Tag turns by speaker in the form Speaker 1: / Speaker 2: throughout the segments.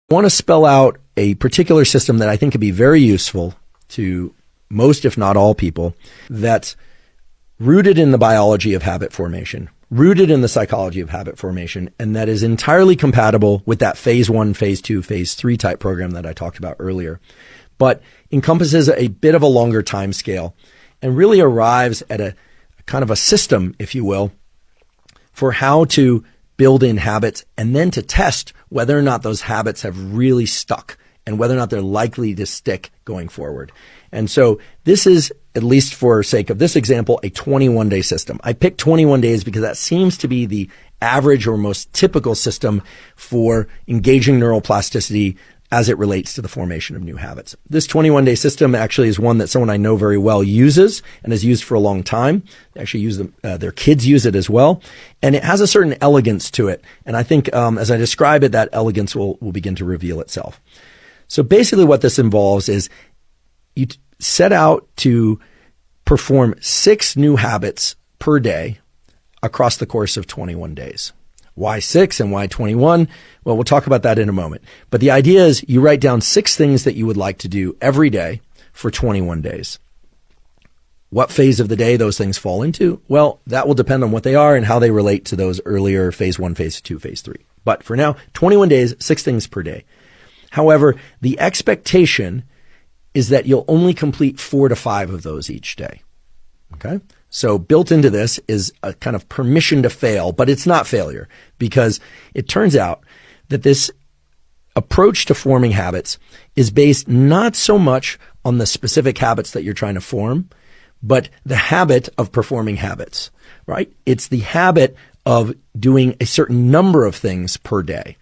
Speaker 1: I want to spell out a particular system that I think could be very useful to most, if not all people, that's rooted in the biology of habit formation, rooted in the psychology of habit formation, and that is entirely compatible with that phase 1, phase 2, phase 3 type program that I talked about earlier, but encompasses a bit of a longer time scale and really arrives at a kind of a system, if you will, for how to build in habits and then to test whether or not those habits have really stuck and whether or not they're likely to stick going forward. And so this is, at least for sake of this example, a 21-day system. I picked 21 days because that seems to be the average or most typical system for engaging neuroplasticity as it relates to the formation of new habits. This 21-day system actually is one that someone I know very well uses and has used for a long time. They actually use them, their kids use it as well. And it has a certain elegance to it. And I think as I describe it, that elegance will begin to reveal itself. So basically what this involves is you set out to perform 6 new habits per day across the course of 21 days. Why 6 and why 21? Well, we'll talk about that in a moment. But the idea is you write down 6 things that you would like to do every day for 21 days. What phase of the day those things fall into? Well, that will depend on what they are and how they relate to those earlier phase 1, phase 2, phase 3. But for now, 21 days, 6 things per day. However, the expectation is that you'll only complete 4 to 5 of those each day. Okay? So built into this is a kind of permission to fail, but it's not failure because it turns out that this approach to forming habits is based not so much on the specific habits that you're trying to form, but the habit of performing habits, right? It's the habit of doing a certain number of things per day.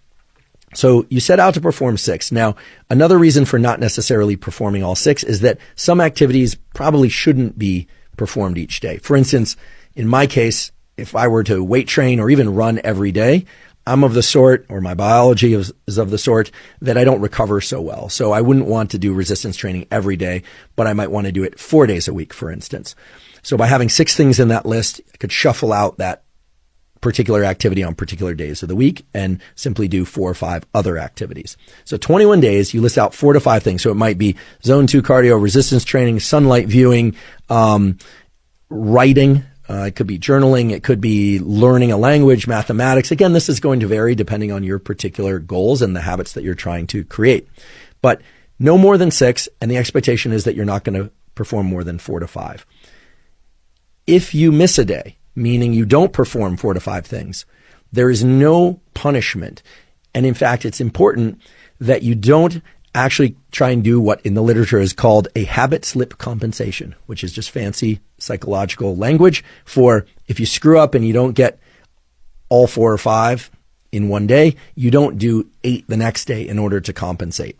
Speaker 1: So you set out to perform 6. Now, another reason for not necessarily performing all 6 is that some activities probably shouldn't be performed each day. For instance, in my case, if I were to weight train or even run every day, I'm of the sort, or my biology is of the sort, that I don't recover so well. So I wouldn't want to do resistance training every day, but I might want to do it 4 days a week, for instance. So by having 6 things in that list, I could shuffle out that particular activity on particular days of the week and simply do 4 or 5 other activities. So 21 days, you list out 4 to 5 things. So it might be zone 2 cardio, resistance training, sunlight viewing, writing. It could be journaling. It could be learning a language, mathematics. Again, this is going to vary depending on your particular goals and the habits that you're trying to create. But no more than 6, and the expectation is that you're not going to perform more than 4 to 5. If you miss a day, meaning you don't perform 4 to 5 things, there is no punishment. And in fact, it's important that you don't actually try and do what in the literature is called a habit slip compensation, which is just fancy psychological language for if you screw up and you don't get all 4 or 5 in one day, you don't do 8 the next day in order to compensate.